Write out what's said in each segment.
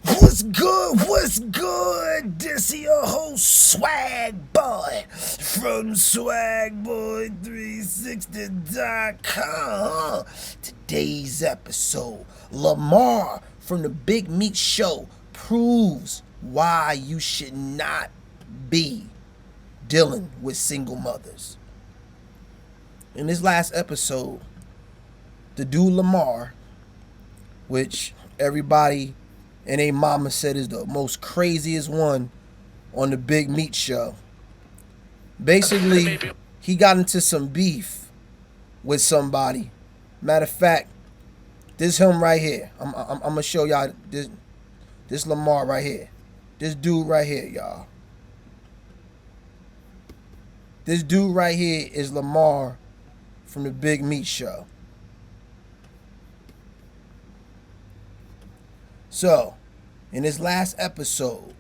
What's good? What's good? This your host Swag Boy from swagboy360.com. Today's episode, Lamar from the Big Meat Show proves why you should not be dealing with single mothers. In this last episode, the dude Lamar, which everybody and a mama said is the most craziest one on the Big Meat Show. Basically, he got into some beef with somebody. Matter of fact, this him right here. I'm gonna show y'all this Lamar right here. This dude right here, y'all. This dude right here is Lamar from the Big Meat Show. So, in this last episode,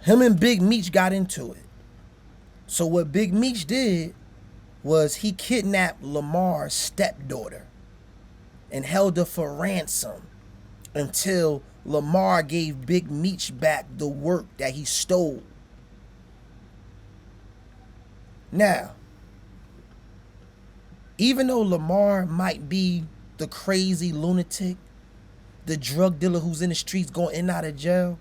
him and Big Meech got into it. So what Big Meech did was he kidnapped Lamar's stepdaughter and held her for ransom until Lamar gave Big Meech back the work that he stole. Now, even though Lamar might be the crazy lunatic, the drug dealer who's in the streets going in and out of jail,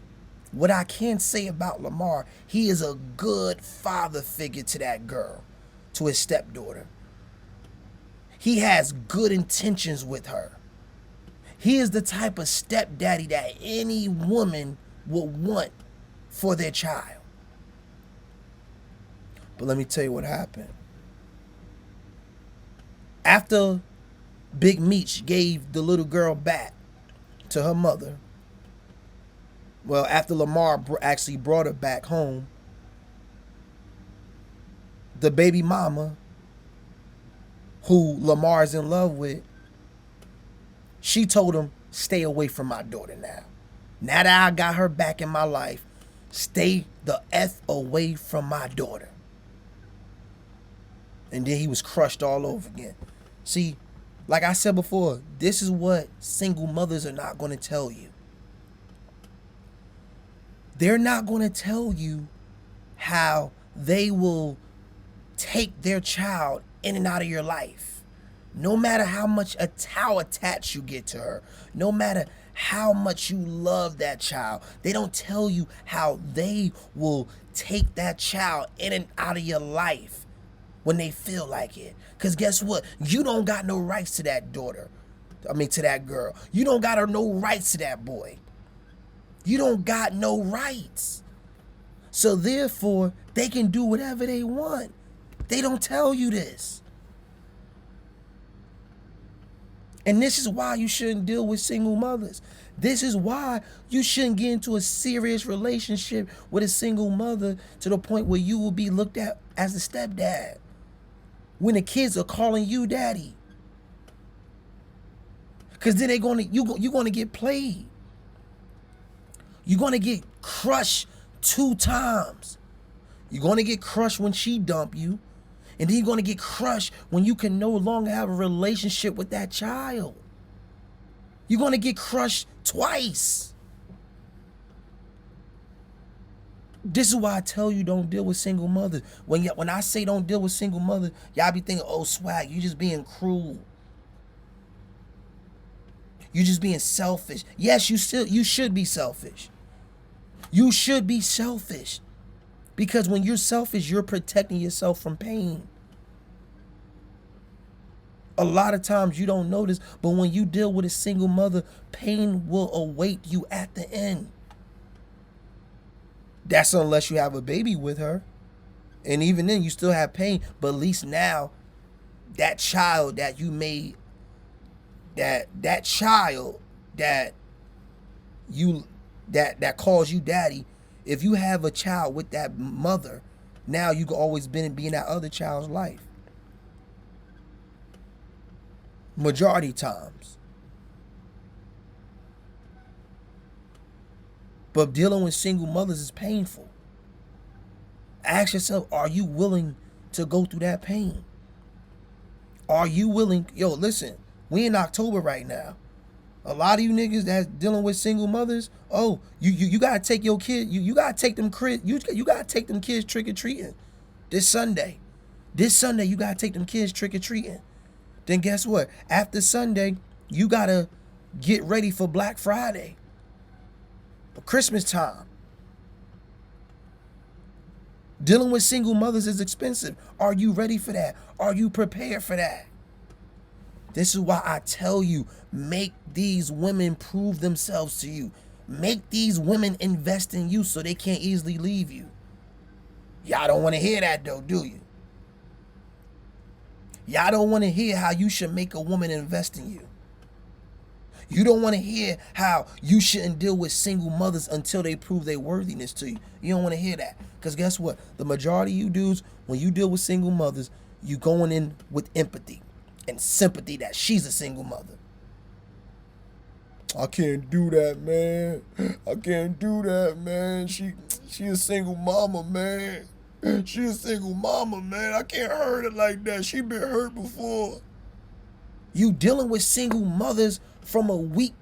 what I can say about Lamar, he is a good father figure to that girl, to his stepdaughter. He has good intentions with her. He is the type of stepdaddy that any woman would want for their child. But let me tell you what happened. After Big Meech gave the little girl back to her mother, well, after Lamar actually brought her back home, the baby mama, who Lamar's in love with, she told him, stay away from my daughter now. Now that I got her back in my life, stay the F away from my daughter. And then he was crushed all over again. See, like I said before, this is what single mothers are not going to tell you. They're not going to tell you how they will take their child in and out of your life. No matter how attached you get to her, no matter how much you love that child, they don't tell you how they will take that child in and out of your life when they feel like it. Because guess what? You don't got no rights to that daughter. To that girl. You don't got no rights to that boy. You don't got no rights. So therefore, they can do whatever they want. They don't tell you this. And this is why you shouldn't deal with single mothers. This is why you shouldn't get into a serious relationship with a single mother to the point where you will be looked at as the stepdad, when the kids are calling you daddy. Because then you're gonna get played. You're gonna get crushed 2 times. You're gonna get crushed when she dump you, and then you're gonna get crushed when you can no longer have a relationship with that child. You're gonna get crushed twice. This is why I tell you don't deal with single mothers. When I say don't deal with single mothers, y'all be thinking, oh, Swag, you just being cruel. You just being selfish. Yes, you should be selfish. You should be selfish. Because when you're selfish, you're protecting yourself from pain. A lot of times you don't notice, but when you deal with a single mother, pain will await you at the end. That's unless you have a baby with her. And even then, you still have pain. But at least now, that child that you made, that child that calls you daddy, if you have a child with that mother, now you can always be in that other child's life. Majority times. But dealing with single mothers is painful. Ask yourself, are you willing to go through that pain? Are you willing? Yo, listen, we in October right now. A lot of you niggas that's dealing with single mothers, oh, you gotta take your kid, you gotta take them you gotta take them kids trick or treating this Sunday. This Sunday you gotta take them kids trick or treating. Then guess what? After Sunday, you gotta get ready for Black Friday, for Christmas time. Dealing with single mothers is expensive. Are you ready for that? Are you prepared for that? This is why I tell you, make these women prove themselves to you. Make these women invest in you so they can't easily leave you. Y'all don't want to hear that though, do you? Y'all don't want to hear how you should make a woman invest in you. You don't want to hear how you shouldn't deal with single mothers until they prove their worthiness to you. You don't want to hear that. Because guess what? The majority of you dudes, when you deal with single mothers, you going in with empathy and sympathy that she's a single mother. I can't do that, man. I can't do that, man. She a single mama, man. She a single mama, man. I can't hurt her like that. She been hurt before. You dealing with single mothers from a weak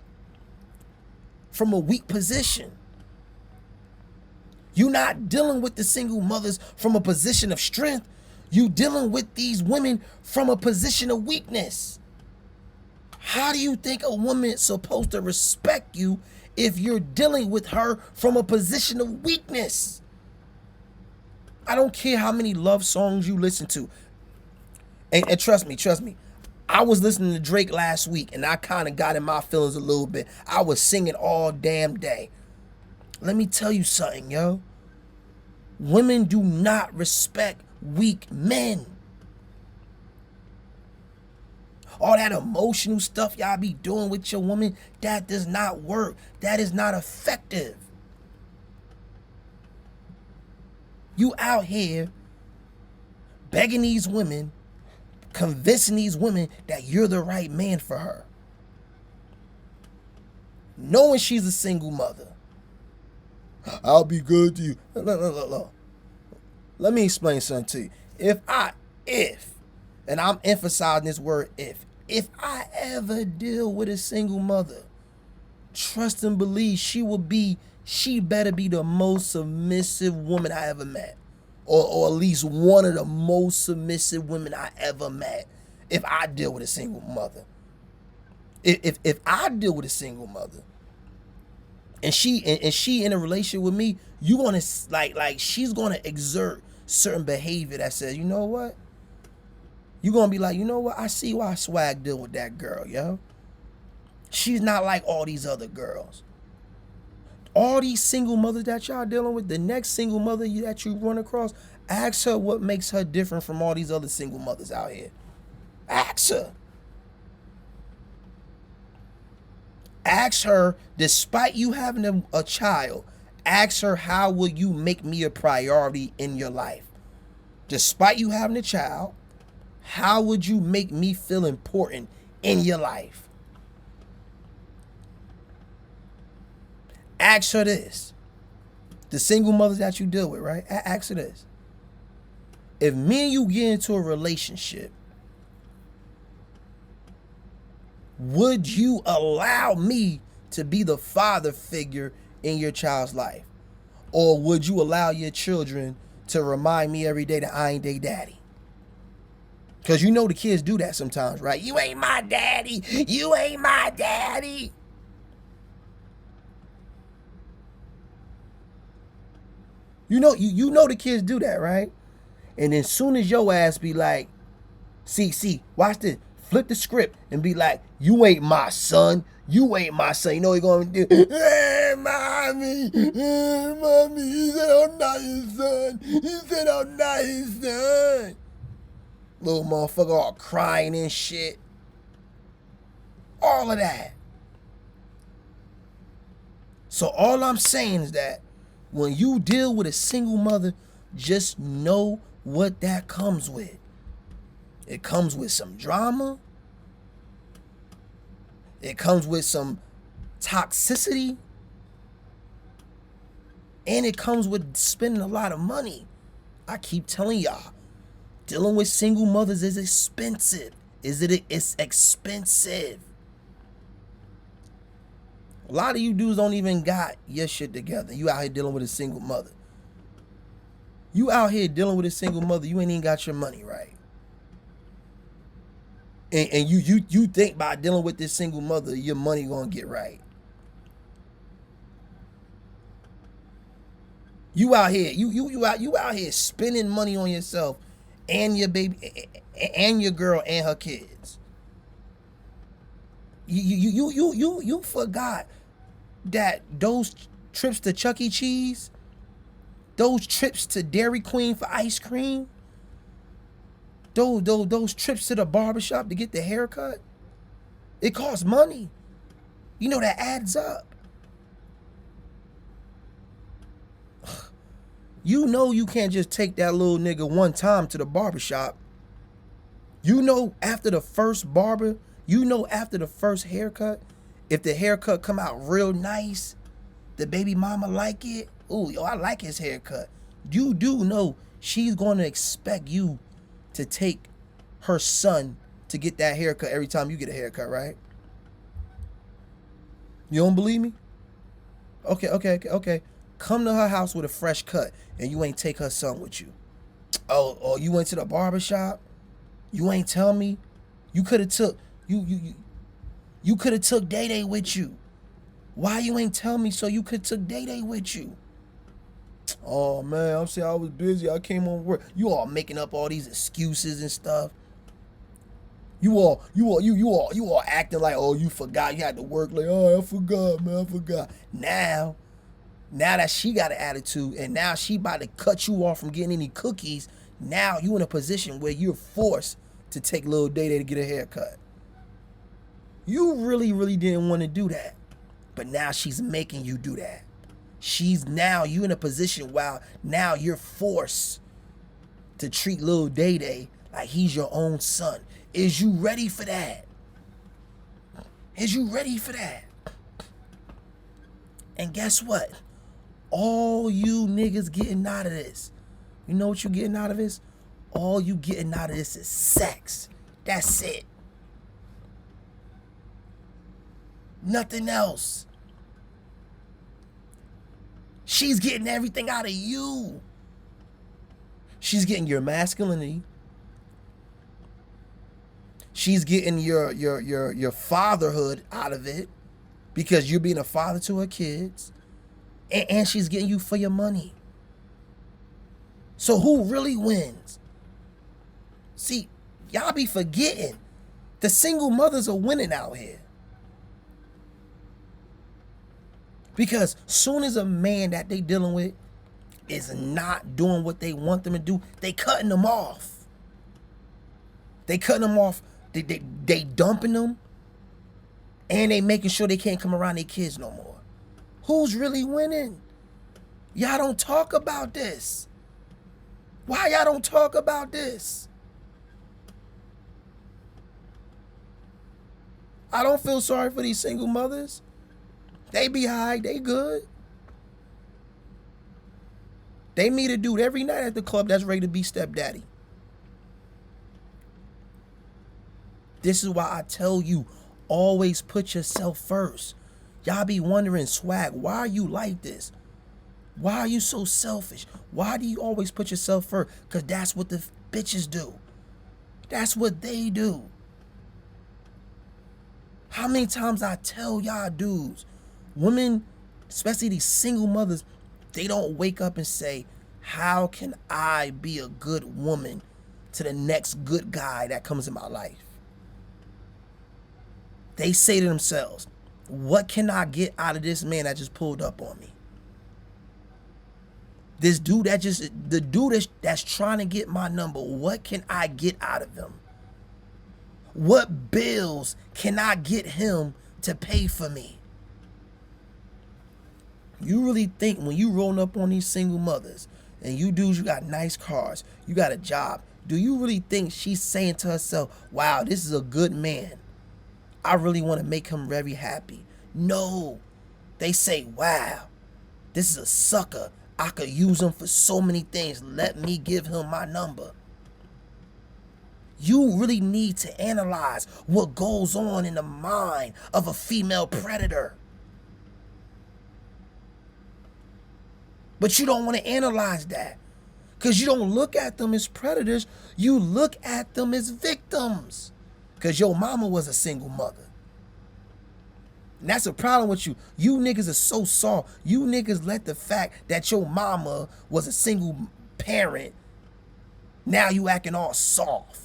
position. You not dealing with the single mothers from a position of strength. You dealing with these women from a position of weakness. How do you think a woman's supposed to respect you if you're dealing with her from a position of weakness? I don't care how many love songs you listen to. And trust me. I was listening to Drake last week and I kind of got in my feelings a little bit. I was singing all damn day. Let me tell you something, yo. Women do not respect weak men. All that emotional stuff y'all be doing with your woman, that does not work. That is not effective. You out here begging these women, convincing these women that you're the right man for her, knowing she's a single mother. I'll be good to you. Look. Let me explain something to you. If, and I'm emphasizing this word if I ever deal with a single mother, trust and believe she better be the most submissive woman I ever met. Or at least one of the most submissive women I ever met. If I deal with a single mother. If I deal with a single mother, and she in a relationship with me, you want to like she's gonna exert certain behavior that says, you know what? You're gonna be like, you know what? I see why Swag deal with that girl, yo. She's not like all these other girls. All these single mothers that y'all dealing with, the next single mother that you run across, ask her what makes her different from all these other single mothers out here. Ask her. Ask her, despite you having a child, ask her, how will you make me a priority in your life? Despite you having a child, how would you make me feel important in your life? Ask her this. The single mothers that you deal with, right? Ask her this. If me and you get into a relationship, would you allow me to be the father figure in your child's life? Or would you allow your children to remind me every day that I ain't their daddy? Because you know the kids do that sometimes, right? You ain't my daddy. You ain't my daddy. You know the kids do that, right? And then soon as your ass be like, see, watch this. Flip the script and be like, you ain't my son. You ain't my son. You know what you're going to do? Hey, mommy, he said I'm not his son. He said I'm not his son. Little motherfucker all crying and shit. All of that. So all I'm saying is that when you deal with a single mother, just know what that comes with. It comes with some drama. It comes with some toxicity. And it comes with spending a lot of money. I keep telling y'all, dealing with single mothers is expensive. It's expensive. A lot of you dudes don't even got your shit together. You out here dealing with a single mother. You out here dealing with a single mother. You ain't even got your money right. And you think by dealing with this single mother, your money gonna get right. You out here, you out here spending money on yourself and your baby and your girl and her kids. You forgot that those trips to Chuck E. Cheese, those trips to Dairy Queen for ice cream, those trips to the barbershop to get the haircut, it costs money. You know that adds up. You know you can't just take that little nigga one time to the barbershop. You know after the first barber, you know after the first haircut, if the haircut come out real nice, the baby mama like it. Ooh, yo, I like his haircut. You do know she's going to expect you to take her son to get that haircut every time you get a haircut, right? You don't believe me? Okay. Come to her house with a fresh cut and you ain't take her son with you. Oh, you went to the barbershop? You ain't tell me? You could have took you could have took Day Day with you. Why you ain't tell me so you could took Day Day with you? Oh man, I'm saying I was busy. I came on work. You all making up all these excuses and stuff. You all acting like, oh, you forgot you had to work. Like, oh, I forgot, man, I forgot. Now that she got an attitude and now she about to cut you off from getting any cookies, now you in a position where you're forced to take little Day Day to get a haircut. You really didn't want to do that. But now she's making you do that. You in a position where now you're forced to treat little Day Day like he's your own son. Is you ready for that? Is you ready for that? And guess what? All you niggas getting out of this, you know what you getting out of this? All you getting out of this is sex. That's it. Nothing else. She's getting everything out of you. She's getting your masculinity. She's getting your fatherhood out of it because you're being a father to her kids. And she's getting you for your money. So who really wins? See, y'all be forgetting the single mothers are winning out here. Because soon as a man that they dealing with is not doing what they want them to do, they cutting them off. They cutting them off. They dumping them. And they making sure they can't come around their kids no more. Who's really winning? Y'all don't talk about this. Why y'all don't talk about this? I don't feel sorry for these single mothers. They be high, they good. They meet a dude every night at the club that's ready to be stepdaddy. This is why I tell you, always put yourself first. Y'all be wondering, Swag, why are you like this? Why are you so selfish? Why do you always put yourself first? Because that's what the bitches do. That's what they do. How many times I tell y'all dudes, women, especially these single mothers, they don't wake up and say, how can I be a good woman to the next good guy that comes in my life? They say to themselves, what can I get out of this man that just pulled up on me? This dude that's trying to get my number, what can I get out of him? What bills can I get him to pay for me? You really think when you rolling up on these single mothers and you dudes, you got nice cars, you got a job, do you really think she's saying to herself, wow, this is a good man, I really want to make him very happy? No. They say, wow, this is a sucker. I could use him for so many things. Let me give him my number. You really need to analyze what goes on in the mind of a female predator. But you don't want to analyze that. Because you don't look at them as predators. You look at them as victims. Because your mama was a single mother. And that's a problem with you. You niggas are so soft. You niggas let the fact that your mama was a single parent, now you acting all soft.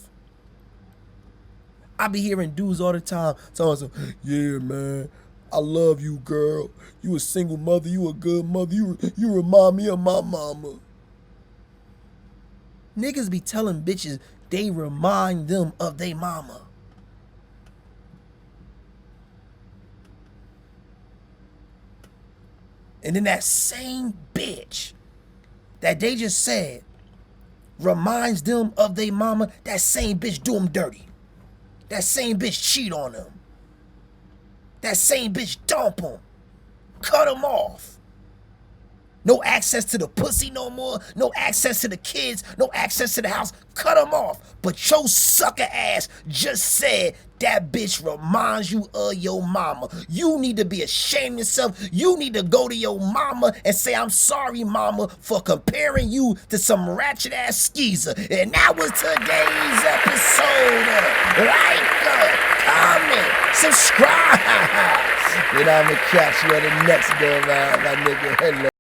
I be hearing dudes all the time telling us, yeah, man, I love you, girl. You a single mother. You a good mother. You remind me of my mama. Niggas be telling bitches they remind them of their mama. And then that same bitch that they just said reminds them of their mama, that same bitch do them dirty. That same bitch cheat on them. That same bitch dump them. Cut them off. No access to the pussy no more. No access to the kids. No access to the house. Cut them off. But your sucker ass just said that bitch reminds you of your mama. You need to be ashamed of yourself. You need to go to your mama and say, I'm sorry, mama, for comparing you to some ratchet ass skeezer. And that was today's episode. Like, comment, subscribe. And I'm going to catch you on the next go around, my nigga. Hello.